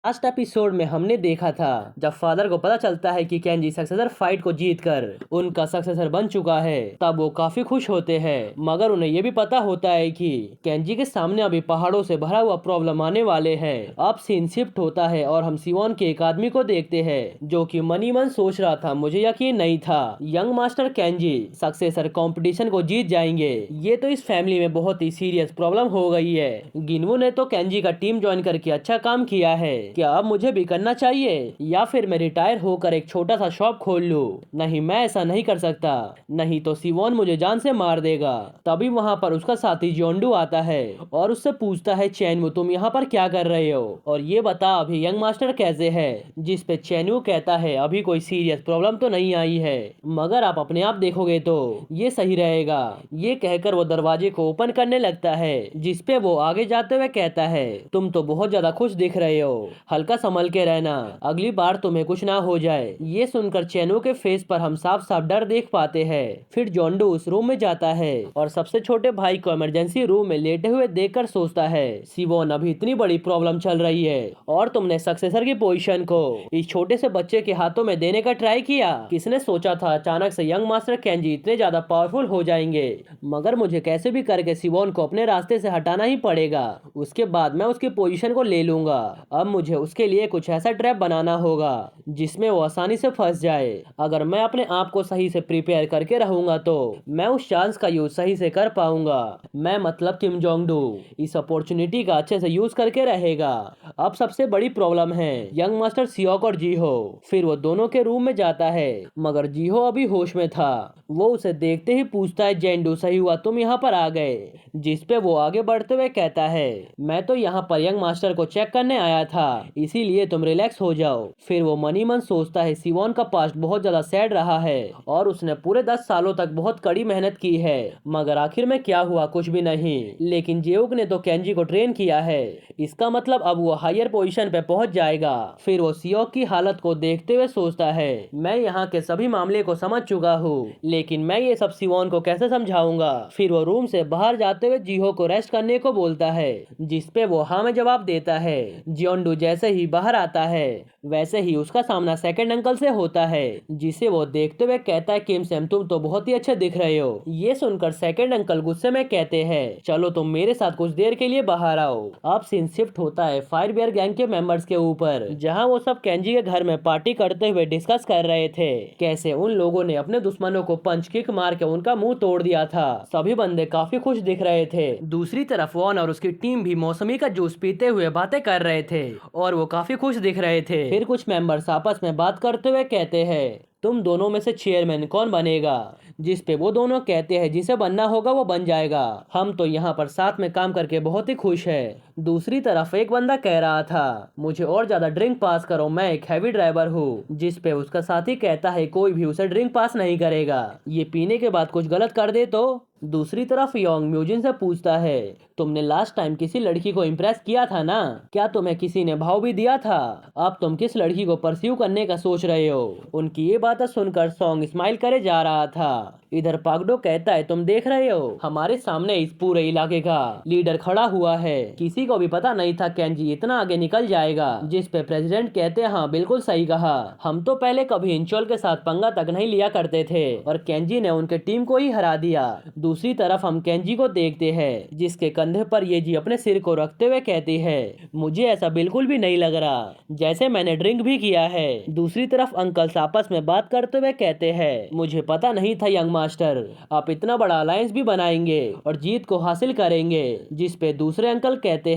Last episode में हमने देखा था जब फादर को पता चलता है कि केंजी सक्सेसर फाइट को जीतकर उनका सक्सेसर बन चुका है, तब वो काफी खुश होते हैं। मगर उन्हें ये भी पता होता है कि केंजी के सामने अभी पहाड़ों से भरा हुआ प्रॉब्लम आने वाले हैं। अब सीन शिफ्ट होता है और हम सिवोन के एक आदमी को देखते हैं जो कि मनी मन सोच रहा था, मुझे यकीन नहीं था young master Kenji successor competition को जीत जाएंगे। ये तो इस फैमिली में बहुत ही सीरियस प्रॉब्लम हो गई है। गिनवू ने तो केंजी का टीम ज्वाइन करके अच्छा काम किया है। क्या अब मुझे भी करना चाहिए या फिर मैं रिटायर होकर एक छोटा सा शॉप खोल लूं? नहीं, मैं ऐसा नहीं कर सकता, नहीं तो सिवोन मुझे जान से मार देगा। तभी वहाँ पर उसका साथी जोंडू आता है और उससे पूछता है, चैनवू तुम यहाँ पर क्या कर रहे हो और ये बता अभी यंग मास्टर कैसे है? जिस पे चैनवू कहता है अभी कोई सीरियस प्रॉब्लम तो नहीं आई है, मगर आप अपने आप देखोगे तो ये सही रहेगा। ये कहकर वो दरवाजे को ओपन करने लगता है, जिसपे वो आगे जाते हुए कहता है, तुम तो बहुत ज्यादा खुश दिख रहे हो, हल्का संभल के रहना, अगली बार तुम्हें कुछ ना हो जाए। ये सुनकर चैनो के फेस पर हम साफ साफ डर देख पाते हैं। फिर जोंडू उस रूम में जाता है और सबसे छोटे भाई को इमरजेंसी रूम में लेटे हुए देखकर सोचता है, सिवोन अभी इतनी बड़ी प्रॉब्लम चल रही है और तुमने सक्सेसर की पोजीशन को इस छोटे से बच्चे के हाथों में देने का ट्राई किया। किसने सोचा था अचानक से यंग मास्टर केंजी इतने ज्यादा पावरफुल हो जाएंगे? मगर मुझे कैसे भी करके सिवोन को अपने रास्ते से हटाना ही पड़ेगा, उसके बाद मैं उसकी पोजीशन को ले लूंगा। अब मुझे उसके लिए कुछ ऐसा ट्रैप बनाना होगा जिसमें वो आसानी से फंस जाए। अगर मैं अपने आप को सही से प्रिपेयर करके रहूंगा तो मैं उस चांस का यूज सही से कर पाऊंगा। मैं मतलब किम जोंग डू इस अपॉर्चुनिटी का अच्छे से यूज करके रहेगा। अब सबसे बड़ी प्रॉब्लम है यंग मास्टर सियोक और जीहो। फिर वो दोनों के रूम में जाता है, मगर जीहो अभी होश में था। वो उसे देखते ही पूछता है, जेंडू सही हुआ तुम यहाँ पर आ गए? जिसपे वो आगे बढ़ते हुए कहता है, मैं तो यहाँ पर यंग मास्टर को चेक करने आया था, इसीलिए तुम रिलैक्स हो जाओ। फिर वो मनी मन सोचता है सिवोन का पास्ट बहुत ज्यादा सैड रहा है और उसने पूरे 10 सालों तक बहुत कड़ी मेहनत की है, मगर आखिर में क्या हुआ? कुछ भी नहीं। लेकिन जेउक ने तो केंजी को ट्रेन किया है, इसका मतलब अब वो हायर पोजीशन पे पहुंच जाएगा। फिर वो सियोक की हालत को देखते हुए सोचता है, मैं यहाँ के सभी मामले को समझ चुका हूँ, लेकिन मैं ये सब सिवोन को कैसे समझाऊंगा? फिर वो रूम से बाहर जाते हुए जीहो को रेस्ट करने को बोलता है, जिसपे वो हाँ में जवाब देता है। जियोंडू जैसे ही बाहर आता है वैसे ही उसका सामना सेकंड अंकल से होता है, जिसे वो देखते हुए कहता है, किम सैम तुम तो बहुत ही अच्छे दिख रहे हो। ये सुनकर सेकंड अंकल गुस्से में कहते हैं, चलो तुम मेरे साथ कुछ देर के लिए बाहर आओ। अब सीन शिफ्ट होता है फायर बियर गैंग के मेंबर्स के ऊपर, जहां वो सब केंजी के घर में पार्टी करते हुए डिस्कस कर रहे थे कैसे उन लोगों ने अपने दुश्मनों को पंच किक मार के उनका मुंह तोड़ दिया था। सभी बंदे काफी खुश दिख रहे थे। दूसरी तरफ वॉन और उसकी टीम भी मौसमी का जूस पीते हुए बातें कर रहे थे और वो काफी खुश दिख रहे थे। फिर कुछ मेंबर्स आपस में बात करते हुए कहते हैं, तुम दोनों में से चेयरमैन कौन बनेगा? जिस पे वो दोनों कहते हैं, जिसे बनना होगा वो बन जाएगा, हम तो यहाँ पर साथ में काम करके बहुत ही खुश है। दूसरी तरफ एक बंदा कह रहा था, मुझे और ज्यादा ड्रिंक पास करो, मैं एक हैवी ड्राइवर हूँ। जिस पे उसका साथी कहता है, कोई भी उसे ड्रिंक पास नहीं करेगा, ये पीने के बाद कुछ गलत कर दे तो। दूसरी तरफ योंग म्यूजिन से पूछता है, तुमने लास्ट टाइम किसी लड़की को इम्प्रेस किया था ना? क्या तुम्हें किसी ने भाव भी दिया था? अब तुम किस लड़की को परस्यू करने का सोच रहे हो? उनकी ये बातें सुनकर सॉन्ग स्माइल करे जा रहा था। इधर पागडो कहता है, तुम देख रहे हो हमारे सामने इस पूरे इलाके का लीडर खड़ा हुआ है, किसी को भी पता नहीं था केंजी इतना आगे निकल जाएगा। जिस पे प्रेसिडेंट कहते हैं, हाँ बिल्कुल सही कहा, हम तो पहले कभी इंचोल के साथ पंगा तक नहीं लिया करते थे और केंजी ने उनके टीम को ही हरा दिया। दूसरी तरफ हम केंजी को देखते हैं, जिसके कंधे पर ये जी अपने सिर को रखते हुए कहती है, मुझे ऐसा बिल्कुल भी नहीं लग रहा जैसे मैंने ड्रिंक भी किया है। दूसरी तरफ अंकल्स आपस में बात करते हुए कहते हैं, मुझे पता नहीं था यंग मास्टर आप इतना बड़ा अलायंस भी बनाएंगे और जीत को हासिल करेंगे। जिस पे दूसरे अंकल कहते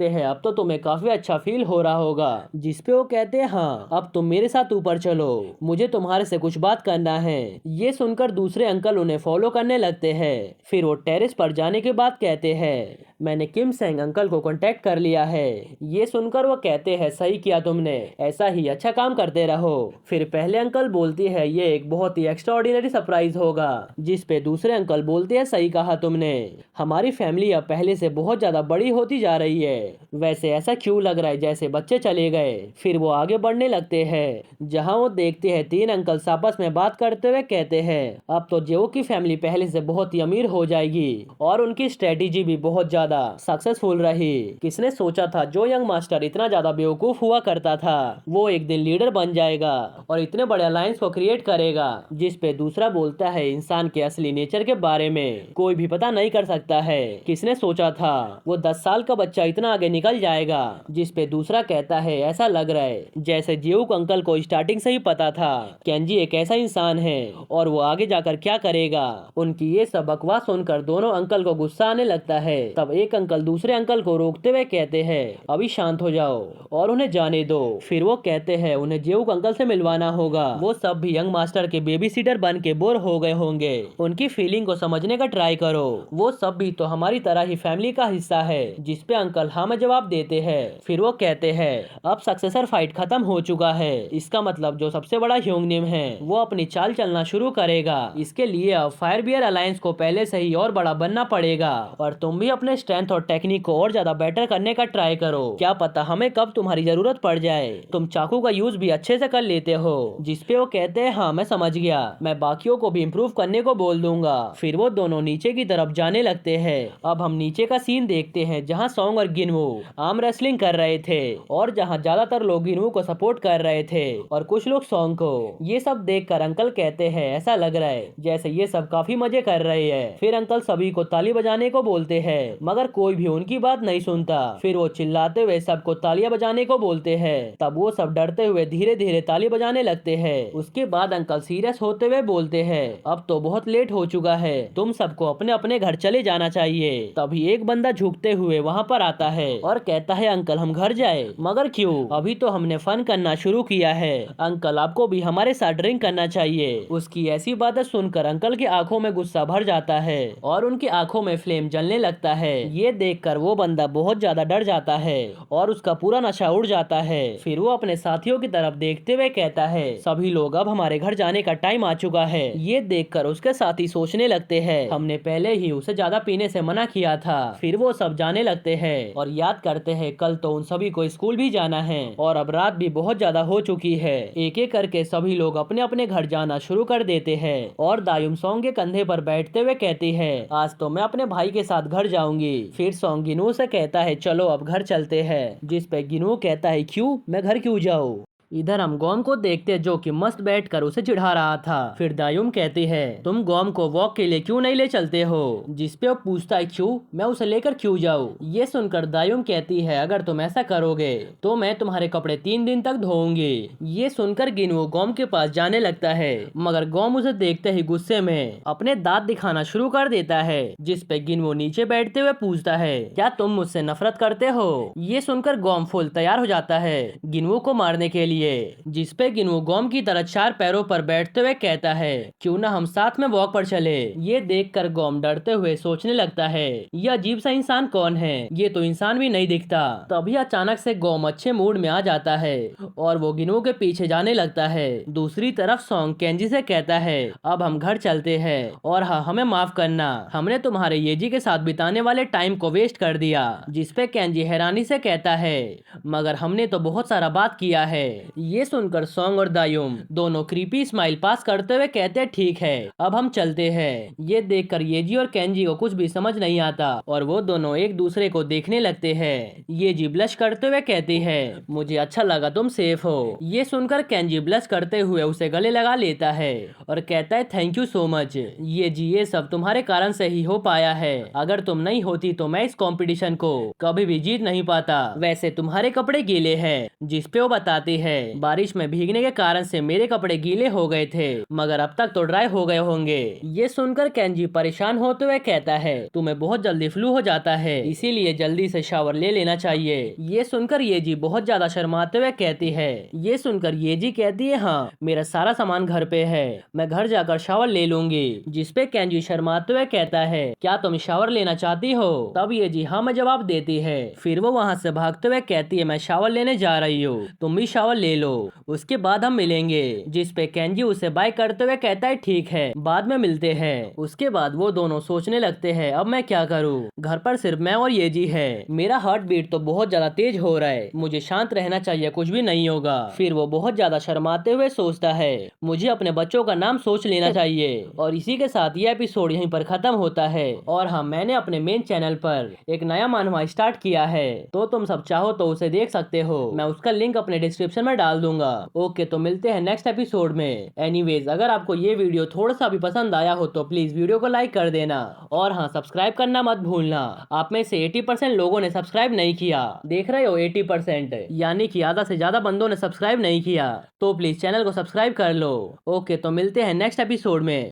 हैं, अब तो तुम्हें काफी अच्छा फील हो रहा होगा। जिस पे वो कहते हैं, हाँ अब तुम मेरे साथ ऊपर चलो, मुझे तुम्हारे से कुछ बात करना है। ये सुनकर दूसरे अंकल उन्हें फॉलो करने लगते हैं। फिर वो टेरेस पर जाने के बाद कहते हैं, मैंने किम सेंग अंकल को कांटेक्ट कर लिया है। ये सुनकर वो कहते हैं, सही किया तुमने, ऐसा ही अच्छा काम करते रहो। फिर पहले अंकल बोलती है, ये एक बहुत ही एक्स्ट्राऑर्डिनरी सरप्राइज होगा। जिस पे दूसरे अंकल बोलते हैं, सही कहा तुमने, हमारी फैमिली अब पहले से बहुत ज्यादा बड़ी होती जा रही है। वैसे ऐसा क्यों लग रहा है जैसे बच्चे चले गए? फिर वो आगे बढ़ने लगते हैं, जहाँ वो देखते हैं तीन अंकल आपस में बात करते हुए कहते हैं, अब तो जेओ की फैमिली पहले से बहुत ही अमीर हो जाएगी और उनकी स्ट्रेटेजी भी बहुत ज्यादा ज्यादा सक्सेसफुल रही। किसने सोचा था जो यंग मास्टर इतना ज्यादा बेवकूफ हुआ करता था वो एक दिन लीडर बन जाएगा और इतने बड़े अलायंस को क्रिएट करेगा जिस पे दूसरा बोलता है इंसान के असली नेचर के बारे में कोई भी पता नहीं कर सकता है। किसने सोचा था वो 10 साल का बच्चा इतना आगे निकल जाएगा जिस पे दूसरा कहता है ऐसा लग रहा है जैसे जियोक अंकल को स्टार्टिंग से ही पता था केंजी एक ऐसा इंसान है और वो आगे जाकर क्या करेगा। उनकी ये सब बकवास सुनकर दोनों अंकल को गुस्सा आने लगता है। तब एक अंकल दूसरे अंकल को रोकते हुए कहते हैं अभी शांत हो जाओ और उन्हें जाने दो। फिर वो कहते हैं उन्हें जियोक अंकल से मिलवाना होगा। वो सब भी यंग मास्टर के बेबी सीटर बन के बोर हो गए होंगे। उनकी फीलिंग को समझने का ट्राई करो। वो सब भी तो हमारी तरह ही फैमिली का हिस्सा है। जिस पे अंकल हाँ में जवाब देते हैं। फिर वो कहते हैं अब सक्सेसर फाइट खत्म हो चुका है। इसका मतलब जो सबसे बड़ा ह्योंगनिम है वो अपनी चाल चलना शुरू करेगा। इसके लिए अब फायर बियर अलायंस को पहले से ही और बड़ा बनना पड़ेगा और तुम भी अपने स्ट्रेंथ और टेक्निक को और ज्यादा बेटर करने का ट्राई करो। क्या पता हमें कब तुम्हारी जरूरत पड़ जाए। तुम चाकू का यूज भी अच्छे से कर लेते हो। जिसपे वो कहते हैं हाँ मैं समझ गया, मैं बाकियों को भी इम्प्रूव करने को बोल दूंगा। फिर वो दोनों नीचे की तरफ जाने लगते हैं। अब हम नीचे का सीन देखते हैं जहाँ सॉन्ग और गिनवू आर्म रेसलिंग कर रहे थे और जहाँ ज्यादातर लोग गिनवू को सपोर्ट कर रहे थे और कुछ लोग सॉन्ग को। ये सब देखकर अंकल कहते हैं ऐसा लग रहा है जैसे ये सब काफी मजे कर रहे हैं। फिर अंकल सभी को ताली बजाने को बोलते हैं मगर कोई भी उनकी बात नहीं सुनता। फिर वो चिल्लाते हुए सबको तालियां बजाने को बोलते हैं। तब वो सब डरते हुए धीरे धीरे ताली बजाने लगते हैं। उसके बाद अंकल सीरियस होते हुए बोलते हैं अब तो बहुत लेट हो चुका है, तुम सबको अपने अपने घर चले जाना चाहिए। तभी एक बंदा झुकते हुए वहाँ पर आता है और कहता है अंकल हम घर जाए। मगर क्यों, अभी तो हमने फन करना शुरू किया है। अंकल आपको भी हमारे साथ ड्रिंक करना चाहिए। उसकी ऐसी बातें सुनकर अंकल की आंखों में गुस्सा भर जाता है और उनकी आंखों में फ्लेम जलने लगता है। ये देखकर वो बंदा बहुत ज्यादा डर जाता है और उसका पूरा नशा उड़ जाता है। फिर वो अपने साथियों की तरफ देखते हुए कहता है सभी लोग अब हमारे घर जाने का टाइम आ चुका है। ये देखकर उसके साथी सोचने लगते हैं हमने पहले ही उसे ज्यादा पीने से मना किया था। फिर वो सब जाने लगते हैं और याद करते हैं कल तो उन सभी को स्कूल भी जाना है और अब रात भी बहुत ज्यादा हो चुकी है। एक एक करके सभी लोग अपने अपने घर जाना शुरू कर देते हैं और दायुम सॉन्ग के कंधे पर बैठते हुए कहती है आज तो मैं अपने भाई के साथ घर जाऊंगी। फिर सॉन्ग गिनू से कहता है चलो अब घर चलते हैं। जिस पे गिनू कहता है क्यों, मैं घर क्यों जाऊँ। इधर हम गोम को देखते जो कि मस्त बैठकर उसे चिढ़ा रहा था। फिर दायुम कहती है तुम गोम को वॉक के लिए क्यों नहीं ले चलते हो। जिसपे वो पूछता है क्यों, मैं उसे लेकर क्यों जाऊँ। ये सुनकर दायुम कहती है अगर तुम ऐसा करोगे तो मैं तुम्हारे कपड़े 3 दिन तक धोऊंगी। ये सुनकर गिनवू गोम के पास जाने लगता है मगर गोम उसे देखते ही गुस्से में अपने दांत दिखाना शुरू कर देता है। जिसपे गिनवू नीचे बैठते हुए पूछता है क्या तुम मुझसे नफरत करते हो। ये सुनकर गोम फुल तैयार हो जाता है गिनवू को मारने के लिए। जिसपे गिनवू गोम की तरह 4 पैरों पर बैठते हुए कहता है क्यों ना हम साथ में वॉक पर चले। ये देखकर गोम डरते हुए सोचने लगता है ये अजीब सा इंसान कौन है, ये तो इंसान भी नहीं दिखता। तभी अचानक से गोम अच्छे मूड में आ जाता है और वो गिनवू के पीछे जाने लगता है। दूसरी तरफ सॉन्ग केंजी से कहता है अब हम घर चलते हैं और हाँ हमें माफ करना, हमने तुम्हारे येजी के साथ बिताने वाले टाइम को वेस्ट कर दिया। जिसपे केंजी हैरानी से कहता है मगर हमने तो बहुत सारा बात किया है। ये सुनकर सॉन्ग और दायुम दोनों क्रीपी स्माइल पास करते हुए कहते ठीक है अब हम चलते हैं। ये देखकर येजी और केंजी को कुछ भी समझ नहीं आता और वो दोनों एक दूसरे को देखने लगते हैं। येजी ब्लश करते हुए कहती है मुझे अच्छा लगा तुम सेफ हो। ये सुनकर केंजी ब्लश करते हुए उसे गले लगा लेता है और कहता है थैंक यू सो मच येजी, ये सब तुम्हारे कारण से ही हो पाया है। अगर तुम नहीं होती तो मैं इस कंपटीशन को कभी भी जीत नहीं पाता। वैसे तुम्हारे कपड़े गीले हैं। जिसपे वो बताती है बारिश में भीगने के कारण से मेरे कपड़े गीले हो गए थे मगर अब तक तो ड्राई हो गए होंगे। ये सुनकर केंजी परेशान होते हुए कहता है तुम्हें बहुत जल्दी फ्लू हो जाता है इसीलिए जल्दी से शावर ले लेना चाहिए। ये सुनकर येजी बहुत ज्यादा शर्माते हुए कहती है। ये सुनकर येजी कहती है हाँ मेरा सारा सामान घर पे है, मैं घर जाकर शावर ले लूंगी। जिसपे केंजी शर्माते हुए कहता है क्या तुम शावर लेना चाहती हो। तब येजी हाँ में जवाब देती है। फिर वो वहाँ से भागते हुए कहती है मैं शावर लेने जा रही हूँ, तुम भी शावर ले ले लो, उसके बाद हम मिलेंगे। जिस पे केंजी उसे बाय करते हुए कहता है ठीक है, बाद में मिलते हैं। उसके बाद वो दोनों सोचने लगते हैं अब मैं क्या करूँ, घर पर सिर्फ मैं और येजी है, मेरा हार्ट बीट तो बहुत ज्यादा तेज हो रहा है, मुझे शांत रहना चाहिए, कुछ भी नहीं होगा। फिर वो बहुत ज्यादा शर्माते हुए सोचता है मुझे अपने बच्चों का नाम सोच लेना चाहिए। और इसी के साथ ये एपिसोड यहीं पर खत्म होता है। और हाँ, मैंने अपने मेन चैनल पर एक नया मानवा स्टार्ट किया है, तो तुम सब चाहो तो उसे देख सकते हो, मैं उसका लिंक अपने डिस्क्रिप्शन में डाल दूंगा। ओके, तो मिलते हैं नेक्स्ट एपिसोड में। एनीवेज, अगर आपको ये वीडियो थोड़ा सा भी पसंद आया हो तो प्लीज वीडियो को लाइक कर देना, और हाँ, सब्सक्राइब करना मत भूलना। आप में से 80% लोगों ने सब्सक्राइब नहीं किया, देख रहे हो, 80%, यानी कि आधा से ज्यादा बंदों ने सब्सक्राइब नहीं किया, तो प्लीज चैनल को सब्सक्राइब कर लो। ओके, तो मिलते हैं नेक्स्ट एपिसोड में।